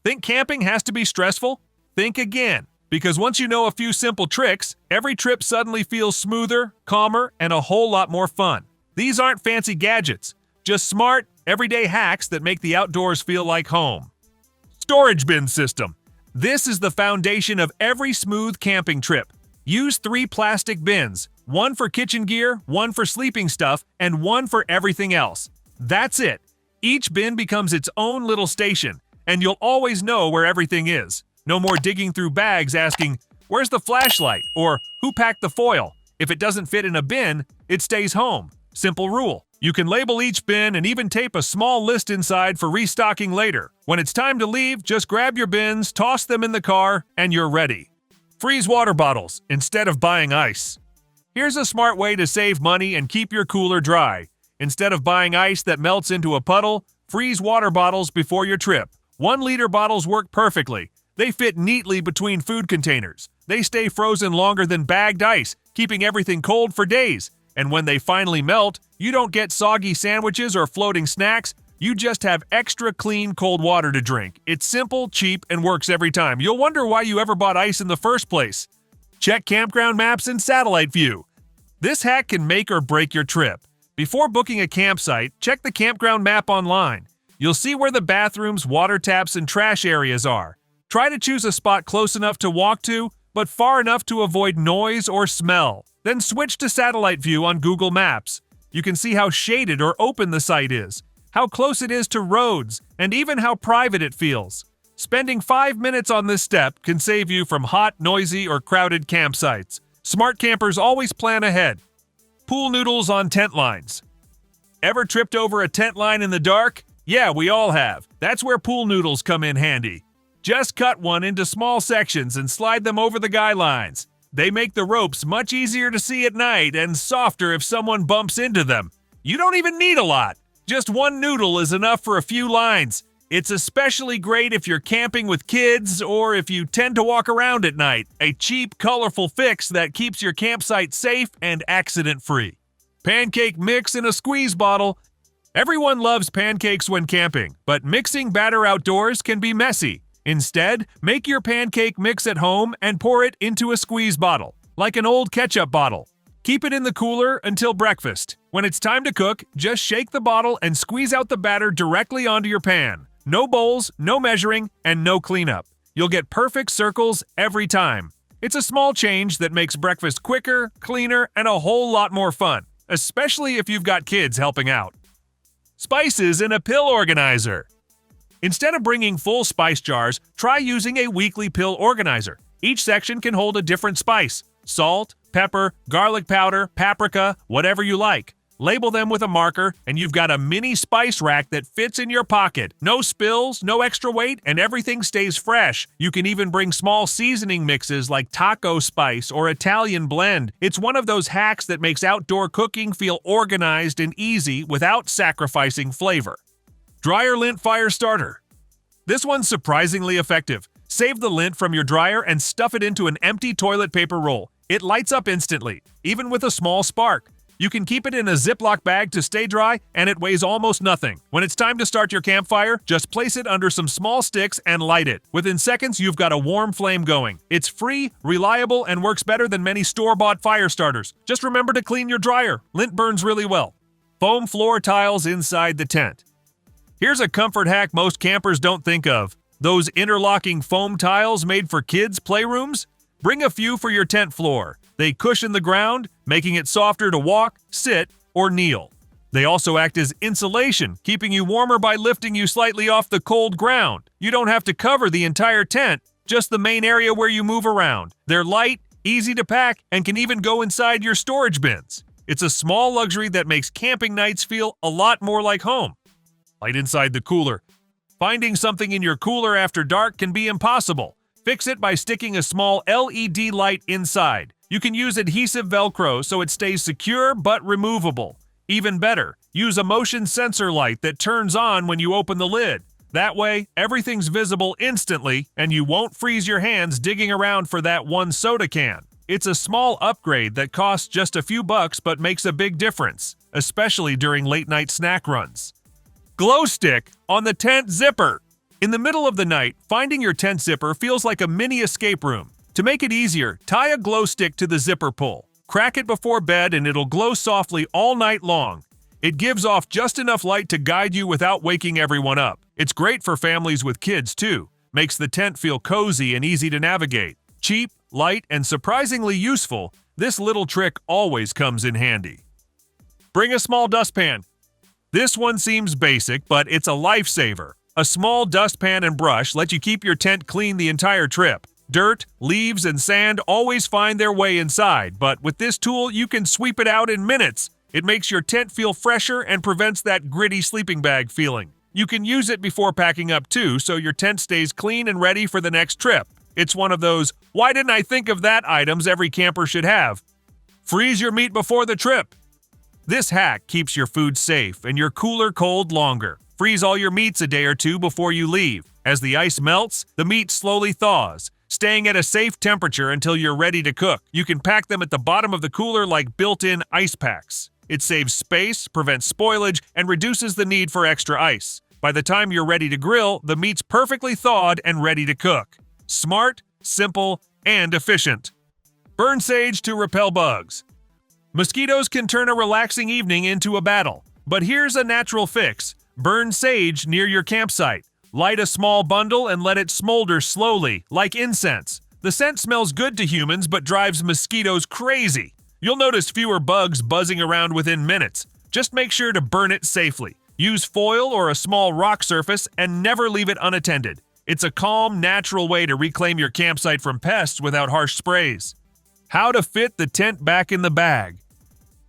Think camping has to be stressful? Think again, because once you know a few simple tricks, every trip suddenly feels smoother, calmer, and a whole lot more fun. These aren't fancy gadgets, just smart, everyday hacks that make the outdoors feel like home. Storage bin system. This is the foundation of every smooth camping trip. Use 3 plastic bins, one for kitchen gear, one for sleeping stuff, and one for everything else. That's it. Each bin becomes its own little station, and you'll always know where everything is. No more digging through bags asking, "Where's the flashlight?" or "Who packed the foil?" If it doesn't fit in a bin, it stays home. Simple rule. You can label each bin and even tape a small list inside for restocking later. When it's time to leave, just grab your bins, toss them in the car, and you're ready. Freeze water bottles instead of buying ice. Here's a smart way to save money and keep your cooler dry. Instead of buying ice that melts into a puddle, freeze water bottles before your trip. 1-liter bottles work perfectly. They fit neatly between food containers. They stay frozen longer than bagged ice, keeping everything cold for days. And when they finally melt, you don't get soggy sandwiches or floating snacks. You just have extra clean cold water to drink. It's simple, cheap, and works every time. You'll wonder why you ever bought ice in the first place. Check campground maps in satellite view. This hack can make or break your trip. Before booking a campsite, check the campground map online. You'll see where the bathrooms, water taps, and trash areas are. Try to choose a spot close enough to walk to, but far enough to avoid noise or smell. Then switch to satellite view on Google Maps. You can see how shaded or open the site is, how close it is to roads, and even how private it feels. Spending 5 minutes on this step can save you from hot, noisy, or crowded campsites. Smart campers always plan ahead. Pool noodles on tent lines. Ever tripped over a tent line in the dark? Yeah, we all have. That's where pool noodles come in handy. Just cut one into small sections and slide them over the guy lines. They make the ropes much easier to see at night and softer if someone bumps into them. You don't even need a lot. Just one noodle is enough for a few lines. It's especially great if you're camping with kids or if you tend to walk around at night. A cheap, colorful fix that keeps your campsite safe and accident-free. Pancake mix in a squeeze bottle. Everyone loves pancakes when camping, but mixing batter outdoors can be messy. Instead, make your pancake mix at home and pour it into a squeeze bottle, like an old ketchup bottle. Keep it in the cooler until breakfast. When it's time to cook, just shake the bottle and squeeze out the batter directly onto your pan. No bowls, no measuring, and no cleanup. You'll get perfect circles every time. It's a small change that makes breakfast quicker, cleaner, and a whole lot more fun, especially if you've got kids helping out. Spices in a pill organizer. Instead of bringing full spice jars, try using a weekly pill organizer. Each section can hold a different spice: salt, pepper, garlic powder, paprika, whatever you like. Label them with a marker, and you've got a mini spice rack that fits in your pocket. No spills, no extra weight, and everything stays fresh. You can even bring small seasoning mixes like taco spice or Italian blend. It's one of those hacks that makes outdoor cooking feel organized and easy without sacrificing flavor. Dryer lint fire starter. This one's surprisingly effective. Save the lint from your dryer and stuff it into an empty toilet paper roll. It lights up instantly, even with a small spark. You can keep it in a Ziploc bag to stay dry, and it weighs almost nothing. When it's time to start your campfire, just place it under some small sticks and light it. Within seconds, you've got a warm flame going. It's free, reliable, and works better than many store-bought fire starters. Just remember to clean your dryer. Lint burns really well. Foam floor tiles inside the tent. Here's a comfort hack most campers don't think of. Those interlocking foam tiles made for kids' playrooms? Bring a few for your tent floor. They cushion the ground, making it softer to walk, sit, or kneel. They also act as insulation, keeping you warmer by lifting you slightly off the cold ground. You don't have to cover the entire tent, just the main area where you move around. They're light, easy to pack, and can even go inside your storage bins. It's a small luxury that makes camping nights feel a lot more like home. Light inside the cooler. Finding something in your cooler after dark can be impossible. Fix it by sticking a small LED light inside. You can use adhesive Velcro so it stays secure but removable. Even better, use a motion sensor light that turns on when you open the lid. That way, everything's visible instantly and you won't freeze your hands digging around for that one soda can. It's a small upgrade that costs just a few bucks but makes a big difference, especially during late-night snack runs. Glow stick on the tent zipper. In the middle of the night, finding your tent zipper feels like a mini escape room. To make it easier, tie a glow stick to the zipper pull. Crack it before bed and it'll glow softly all night long. It gives off just enough light to guide you without waking everyone up. It's great for families with kids too. Makes the tent feel cozy and easy to navigate. Cheap, light, and surprisingly useful, this little trick always comes in handy. Bring a small dustpan. This one seems basic, but it's a lifesaver. A small dustpan and brush let you keep your tent clean the entire trip. Dirt, leaves, and sand always find their way inside, but with this tool you can sweep it out in minutes. It makes your tent feel fresher and prevents that gritty sleeping bag feeling. You can use it before packing up too, so your tent stays clean and ready for the next trip. It's one of those, why didn't I think of that items every camper should have. Freeze your meat before the trip. This hack keeps your food safe and your cooler cold longer. Freeze all your meats a day or two before you leave. As the ice melts, the meat slowly thaws, staying at a safe temperature until you're ready to cook. You can pack them at the bottom of the cooler like built-in ice packs. It saves space, prevents spoilage, and reduces the need for extra ice. By the time you're ready to grill, the meat's perfectly thawed and ready to cook. Smart, simple, and efficient. Burn sage to repel bugs. Mosquitoes can turn a relaxing evening into a battle, but here's a natural fix. Burn sage near your campsite. Light a small bundle and let it smolder slowly, like incense. The scent smells good to humans but drives mosquitoes crazy. You'll notice fewer bugs buzzing around within minutes. Just make sure to burn it safely. Use foil or a small rock surface and never leave it unattended. It's a calm, natural way to reclaim your campsite from pests without harsh sprays. How to fit the tent back in the bag.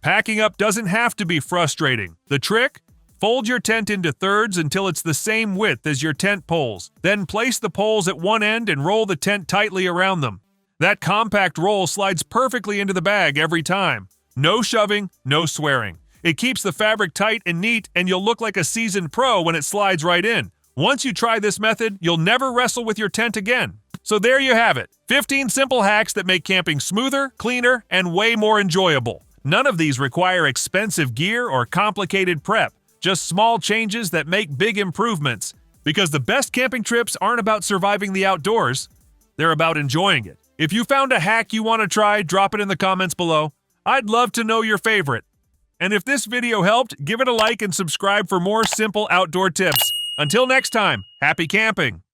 Packing up doesn't have to be frustrating. The trick? Fold your tent into thirds until it's the same width as your tent poles. Then place the poles at one end and roll the tent tightly around them. That compact roll slides perfectly into the bag every time. No shoving, no swearing. It keeps the fabric tight and neat, and you'll look like a seasoned pro when it slides right in. Once you try this method, you'll never wrestle with your tent again. So there you have it. 15 simple hacks that make camping smoother, cleaner, and way more enjoyable. None of these require expensive gear or complicated prep. Just small changes that make big improvements. Because the best camping trips aren't about surviving the outdoors. They're about enjoying it. If you found a hack you want to try, drop it in the comments below. I'd love to know your favorite. And if this video helped, give it a like and subscribe for more simple outdoor tips. Until next time, happy camping!